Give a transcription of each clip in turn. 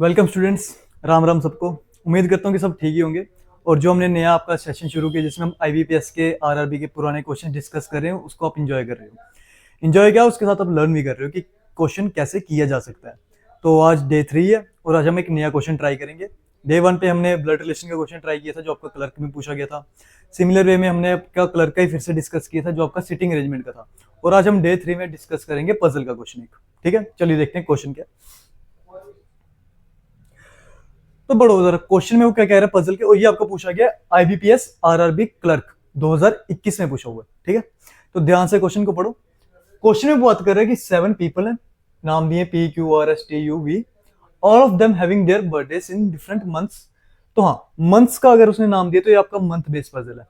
Welcome students. Ram Ram सबको। उम्मीद करता हूँ कि सब ठीक ही होंगे। और जो हमने नया आपका सेशन शुरू किया जिसमें हम आईबीपीएस के आरआरबी के पुराने क्वेश्चन डिस्कस कर रहे हो उसको आप इंजॉय कर रहे हो। इंजॉय क्या उसके साथ आप लर्न भी कर रहे हो कि क्वेश्चन कैसे किया जा सकता है। तो आज डे 3 है और आज हम एक नया क्वेश्चन ट्राई करेंगे। डे 1 पे हमने ब्लड रिलेशन का क्वेश्चन ट्राई किया था जो आपका क्लर्क में पूछा गया था। सिमिलर वे में हमने आपका क्लर्क का ही फिर से डिस्कस किया था जो आपका सिटिंग अरेंजमेंट का था। और आज हम डे 3 में डिस्कस करेंगे पजल का क्वेश्चन एक। ठीक है, चलिए देखते हैं क्वेश्चन क्या। तो बढ़ो जरा क्वेश्चन में वो क्या कह रहा है पजल के, और ये आपको पूछा गया आईबीपीएस आरआरबी क्लर्क 2021 में पूछा हुआ है। ठीक है, तो ध्यान से क्वेश्चन को पढ़ो। क्वेश्चन में बात कर रहे हैं कि 7 पीपल हैं, नाम दिए P Q R S T U V, all of them having their birthday in different months. तो हाँ, मंथ्स का अगर उसने नाम दिया तो ये आपका मंथ बेस्ड पजल है।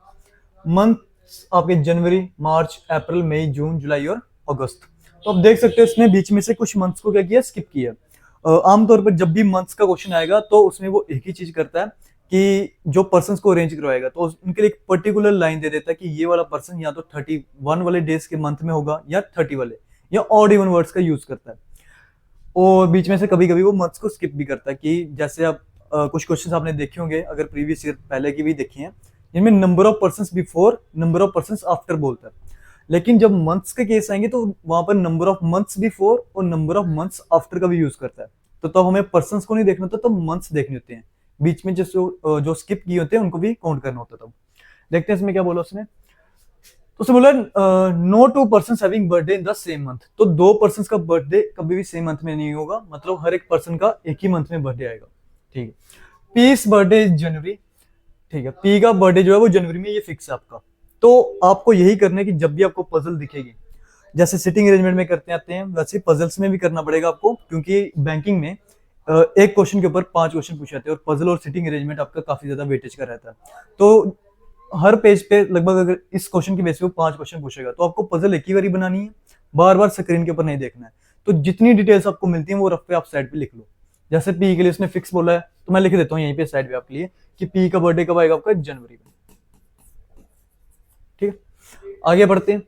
मंथ्स आपके जनवरी, मार्च, अप्रैल, मई, जून, जुलाई और अगस्त। तो आप देख सकते हो इसने बीच में से कुछ मंथ्स को क्या किया, स्किप किया। आमतौर पर जब भी मंथ्स का क्वेश्चन आएगा तो उसमें वो एक ही चीज करता है कि जो पर्सन को अरेंज करवाएगा तो उनके लिए एक पर्टिकुलर लाइन दे देता है कि ये वाला पर्सन या तो 31 वाले डेज के मंथ में होगा या 30 वाले, या ऑड इवन वर्ड्स का यूज करता है। और बीच में से कभी कभी वो मंथ्स को स्किप भी करता है कि जैसे आप कुछ क्वेश्चन आपने देखे होंगे अगर प्रीवियस ईयर पहले की भी देखी हैं जिनमें number of person before number of person after बोलता है। लेकिन जब मंथ्स के केस आएंगे तो वहां पर नंबर ऑफ मंथ्स बिफोर और नंबर ऑफ मंथ्स आफ्टर का भी यूज करता है। तो तब हमें पर्संस को नहीं देखना होता, तब मंथ्स देखने होते हैं। बीच में जो स्किप किए होते हैं उनको भी काउंट करना होता है। तब देखते हैं इसमें क्या बोला उसने। तो उसने बोला no two person having birthday in the same month. तो दो पर्सन का बर्थडे कभी भी सेम मंथ में नहीं होगा, मतलब हर एक पर्सन का एक ही मंथ में बर्थडे आएगा। ठीक है, पीस बर्थडे इज जनवरी। ठीक है, पी का बर्थडे जो है वो जनवरी में, ये फिक्स है आपका। तो आपको यही करना है कि जब भी आपको पजल दिखेगी, जैसे सिटिंग अरेंजमेंट में करते आते हैं वैसे पजल्स में भी करना पड़ेगा आपको, क्योंकि बैंकिंग में एक क्वेश्चन के ऊपर 5 क्वेश्चन पूछे जाते हैं और पजल और सिटिंग अरेंजमेंट आपका काफी ज्यादा वेटेज का रहता है। तो हर पेज पे लगभग अगर इस क्वेश्चन की बेस पे 5 क्वेश्चन पूछेगा तो आपको पजल एक ही बारी बनानी है, बार बार स्क्रीन के ऊपर नहीं देखना है। तो जितनी डिटेल्स आपको मिलती है वो रफ पे आप साइड पे लिख लो। जैसे पी के लिए उसने फिक्स बोला है तो मैं लिख देता हूँ यहीं पे साइड पे आपके लिए कि पी का बर्थडे कब आएगा आपका, जनवरी में। ठीक है, आगे बढ़ते हैं।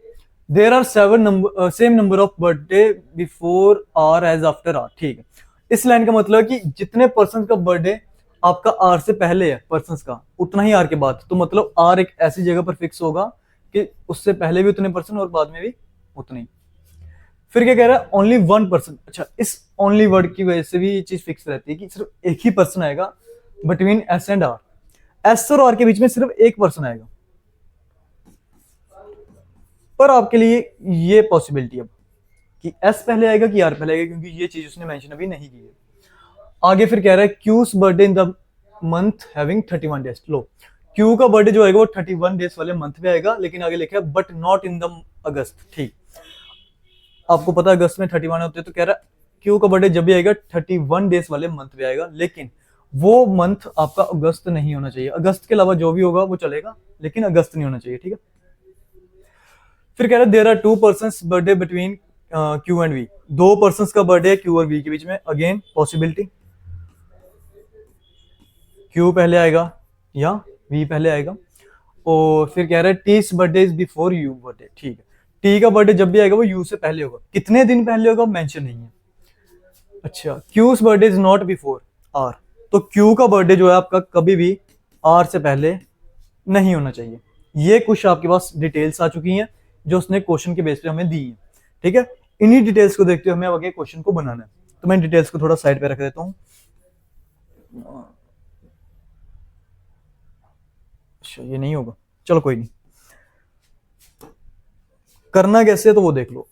There are 7 number same number of birthday before R as after R. ठीक है, इस लाइन का मतलब कि जितने पर्सन का बर्थडे आपका आर से पहले है पर्सन का, उतना ही आर के बाद। तो मतलब आर एक ऐसी जगह पर फिक्स होगा कि उससे पहले भी उतने पर्सन और बाद में भी उतने ही। फिर क्या कह रहा है, ओनली 1 पर्सन। अच्छा, इस ओनली वर्ड की वजह से भी ये चीज फिक्स रहती है कि सिर्फ एक ही पर्सन आएगा between S and R. S और आर के बीच में सिर्फ एक पर्सन आएगा। पर आपके लिए ये पॉसिबिलिटी अब कि एस पहले आएगा कि आर पहले आएगा, क्योंकि ये चीज उसने मेंशन अभी नहीं की है। आगे फिर कह रहा है Q's birthday in the month having 31 days. लो, क्यू का बर्थडे जो आएगा वो 31 डेज वाले मंथ में आएगा, लेकिन आगे लिखा है बट नॉट इन द अगस्त। ठीक, आपको पता है अगस्त में 31 होते हैं, तो कह रहा है क्यू का बर्थडे जब भी आएगा 31 डेज वाले मंथ में आएगा, लेकिन वो मंथ आपका अगस्त नहीं होना चाहिए। अगस्त के अलावा जो भी होगा वो चलेगा, लेकिन अगस्त नहीं होना चाहिए। ठीक है, फिर कह रहा है there are 2 persons birthday between Q and V. 2 persons का बर्थडे है क्यू और वी के बीच में। अगेन पॉसिबिलिटी, क्यू पहले आएगा या वी पहले आएगा। और फिर कह रहा है टीस birthday is before you birthday. ठीक है, टी का बर्थडे जब भी आएगा वो यू से पहले होगा, कितने दिन पहले होगा मेंशन नहीं है। अच्छा, Q's birthday is not before R. तो क्यू का बर्थडे जो है आपका कभी भी आर से पहले नहीं होना चाहिए। ये कुछ आपके पास डिटेल्स आ चुकी हैं जो उसने क्वेश्चन के बेस पे हमें दी है। ठीक है, इन्हीं डिटेल्स को देखते हुए हमें आगे क्वेश्चन को बनाना है। तो मैं डिटेल्स को थोड़ा साइड पे रख देता हूँ। अच्छा, ये नहीं होगा, चलो कोई नहीं। करना कैसे है तो वो देख लो।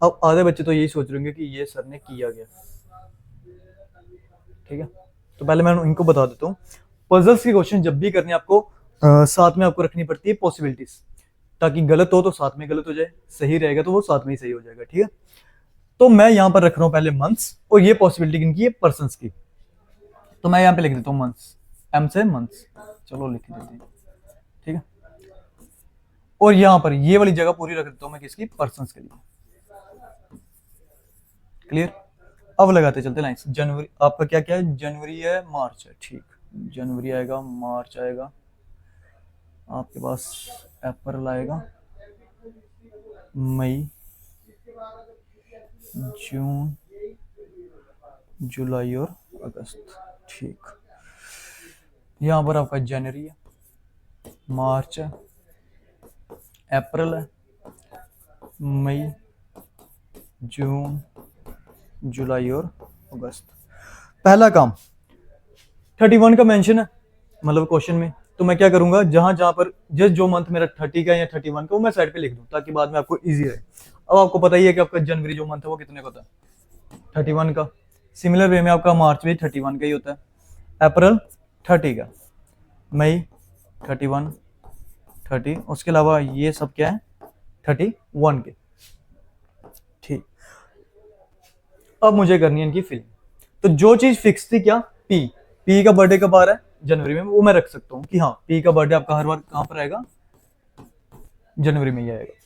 अब आधे बच्चे तो यही सोच रहे होंगे कि ये सर ने किया गया। ठीक है, तो पहले मैं इनको बता देता हूँ। पजल्स के क्वेश्चन जब भी करने आपको साथ में आपको रखनी पड़ती है पॉसिबिलिटीज, ताकि गलत हो तो साथ में गलत हो जाए, सही रहेगा तो वो साथ में ही सही हो जाएगा। ठीक है, तो मैं यहाँ पर रख रहा हूँ पहले मंथ्स, और ये पॉसिबिलिटी किनकी है, पर्सन की। तो मैं यहाँ पे लिख देता हूँ मंथ्स, एम से मंथ्स, चलो लिख देते हैं। ठीक है, और यहां पर ये वाली जगह पूरी रख देता हूं मैं किसकी, पर्सन के लिए। क्लियर। अब लगाते चलते लाइंस। जनवरी आपका क्या क्या है, जनवरी है, मार्च है, ठीक। जनवरी आएगा, मार्च आएगा, आपके पास अप्रैल आएगा, मई, जून, जुलाई और अगस्त, ठीक। यहाँ पर आपका जनवरी है, मार्च है, अप्रैल है, मई, जून, जुलाई और अगस्त। पहला काम 31 का मेंशन है मतलब क्वेश्चन में, तो मैं क्या करूंगा, जहां जहां पर जिस जो मंथ मेरा 30 का या 31 का वो मैं साइड पे लिख दूं ताकि बाद में आपको इजी रहे। अब आपको पता ही है कि आपका जनवरी जो मंथ है वो कितने का होता है, 31 का। सिमिलर वे में आपका मार्च भी 31 का ही होता है, अप्रैल 30 का, मई 31, 30, उसके अलावा ये सब क्या है 31 के, ठीक। अब मुझे करनी है इनकी फिलिंग। तो जो चीज फिक्स थी क्या, पी का बर्थडे कब आ रहा है, जनवरी में, वो मैं रख सकता हूँ कि हाँ पी का बर्थडे आपका हर बार कहां पर आएगा, जनवरी में ही आएगा।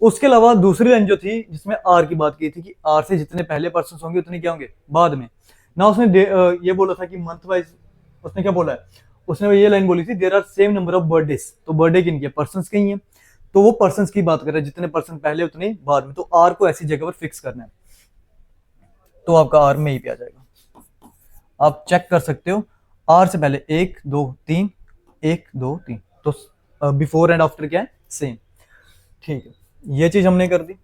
उसके अलावा दूसरी लाइन जो थी जिसमें आर की बात की थी कि आर से जितने पहले पर्सन होंगे उतने क्या होंगे बाद में ना। उसने ये बोला था कि मंथ वाइज, उसने क्या बोला है, उसने ये लाइन बोली थी there are same number of birthdays. तो बर्थडे किनकी है, पर्सन की ही है, तो वो पर्सन की बात कर रहा है, जितने पर्सन पहले उतने बाद में। तो आर को ऐसी जगह पर फिक्स करना है, तो आपका आर में ही पे आ जाएगा। आप चेक कर सकते हो, आर से पहले 1 2 3, 1 2 3, तो बिफोर एंड आफ्टर क्या है, सेम, ठीक है। ये चीज हमने कर दी,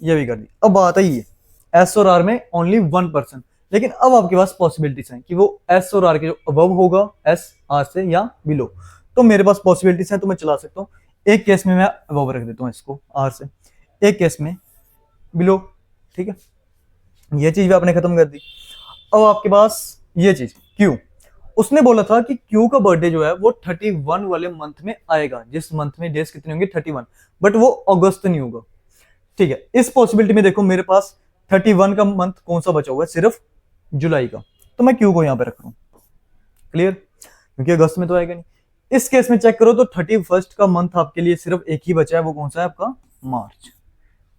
ये भी कर दी। अब बात आई है एस और आर में ओनली 1%, लेकिन अब आपके पास पॉसिबिलिटीज हैं कि वो एस और आर के जो अबव होगा एस आर से या बिलो। तो मेरे पास पॉसिबिलिटीज हैं, तो मैं चला सकता हूँ। एक केस में मैं अबव रख देता हूँ इसको आर से, एक केस में बिलो, ठीक है। ये चीज भी आपने खत्म कर दी। अब आपके पास ये चीज क्यू, उसने बोला था कि क्यू का बर्थडे जो है वो 31 वाले मंथ में आएगा, जिस मंथ में डेज कितने होंगे 31, बट वो अगस्त नहीं होगा, ठीक है। इस पॉसिबिलिटी में देखो मेरे पास 31 का मंथ कौन सा बचा हुआ है, सिर्फ जुलाई का, तो मैं क्यू को यहां पे रख रहा हूं। क्लियर, क्योंकि अगस्त में तो आएगा नहीं। इस केस में चेक करो तो 31 का मंथ आपके लिए सिर्फ एक ही बचा है, वो कौन सा है आपका, मार्च।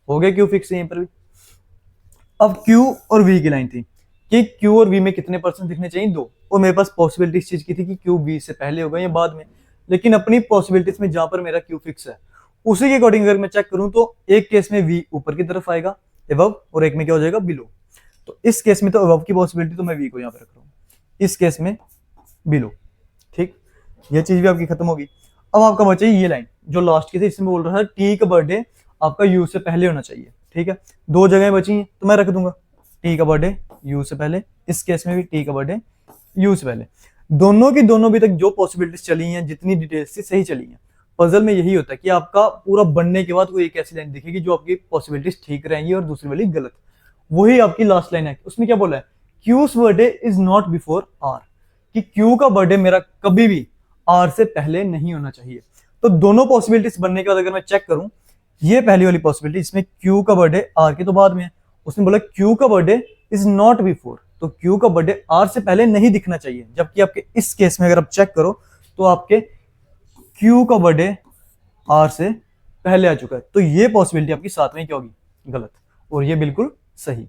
हो गया क्यू फिक्स यहीं पर भी। अब क्यू और वी की लाइन थी कि क्यू और वी में कितने परसेंट दिखने चाहिए, 2, और मेरे पास पॉसिबिलिटी इस चीज की थी कि क्यू वी से पहले होगा या बाद में। लेकिन अपनी पॉसिबिलिटीज में जहां पर मेरा क्यू फिक्स है उसी के अकॉर्डिंग अगर मैं चेक करूं तो एक केस में वी ऊपर की तरफ आएगा अबव, और एक में क्या हो जाएगा, बिलो। तो इस केस में तो अबव की पॉसिबिलिटी, तो मैं वी को यहां पर रख रहा हूं, इस केस में बिलो, ठीक। ये चीज भी आपकी खत्म होगी। अब आपका बचा ये लाइन जो लास्ट की थी, इसमें बोल रहा था टी का बर्थडे आपका यू से पहले होना चाहिए, ठीक है। 2 जगह बची हैं तो मैं रख दूंगा टी का बर्थडे यू से पहले, इस केस में भी टी का बर्थडे यू से पहले। दोनों की दोनों भी तक जो पॉसिबिलिटीज चली हैं, जितनी डिटेल्स थी सही चली हैं। पजल में यही होता है कि आपका पूरा बनने के बाद कोई एक ऐसी लाइन दिखेगी जो आपकी पॉसिबिलिटीज ठीक रहेंगी और दूसरी वाली गलत। वही आपकी लास्ट लाइन है। उसमें क्या बोला है, Q's birthday is not before R, कि क्यू का बर्थडे मेरा कभी भी आर से पहले नहीं होना चाहिए। तो दोनों पॉसिबिलिटीज बनने के बाद अगर मैं चेक करूं, ये पहली वाली पॉसिबिलिटी इसमें क्यू का बर्थडे आर के तो बाद में है, उसने बोला क्यू का बर्थडे इज नॉट बिफोर, तो क्यू का बर्थडे आर से पहले नहीं दिखना चाहिए। जबकि आपके इस केस में अगर आप चेक करो तो आपके क्यू का बर्थडे आर से पहले आ चुका है, तो ये पॉसिबिलिटी आपकी साथ में क्या होगी, गलत, और ये बिल्कुल सही।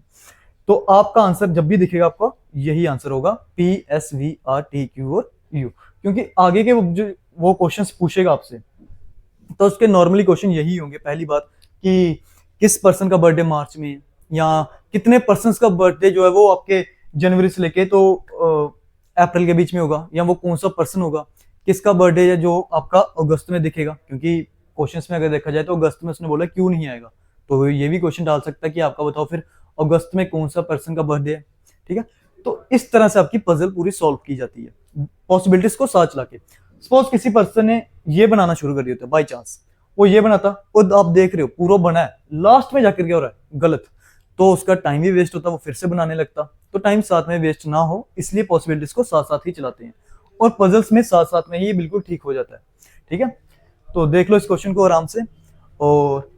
तो आपका आंसर जब भी दिखेगा आपका यही आंसर होगा, P S V R T Q और यू। क्योंकि आगे के जो वो क्वेश्चंस पूछेगा आपसे तो उसके नॉर्मली क्वेश्चन यही होंगे। पहली बात कि किस पर्सन का बर्थडे मार्च में, या कितने पर्सन का बर्थडे जो है वो आपके जनवरी से लेके तो अप्रैल के बीच में होगा, या वो कौन सा पर्सन होगा, किसका बर्थडे है जो आपका अगस्त में दिखेगा। क्योंकि क्वेश्चंस में अगर देखा जाए तो अगस्त में उसने बोला क्यों नहीं आएगा, तो ये भी क्वेश्चन डाल सकता है कि आपका बताओ फिर अगस्त में कौन सा पर्सन का बर्थडे है, ठीक है। तो इस तरह से आपकी पजल पूरी सॉल्व की जाती है पॉसिबिलिटीज को साथ चला के। सपोज किसी पर्सन ने ये बनाना शुरू कर दिया था बाई चांस, वो ये बनाता और आप देख रहे हो पूरा बना है, लास्ट में जाकर क्या हो रहा है, गलत, तो उसका टाइम भी वेस्ट होता, वो फिर से बनाने लगता। तो टाइम साथ में वेस्ट ना हो इसलिए पॉसिबिलिटीज को साथ साथ ही चलाते हैं, और पजल्स में साथ साथ में ही बिल्कुल ठीक हो जाता है, ठीक है। तो देख लो इस क्वेश्चन को आराम से, और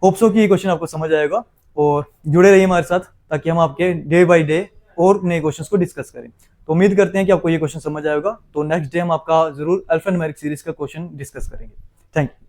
होप सो कि ये क्वेश्चन आपको समझ आएगा, और जुड़े रहिए हमारे साथ ताकि हम आपके डे बाय डे और नए क्वेश्चंस को डिस्कस करें। तो उम्मीद करते हैं कि आपको ये क्वेश्चन समझ आएगा। तो नेक्स्ट डे हम आपका जरूर अल्फान्यूमेरिक सीरीज का क्वेश्चन डिस्कस करेंगे। Thank you.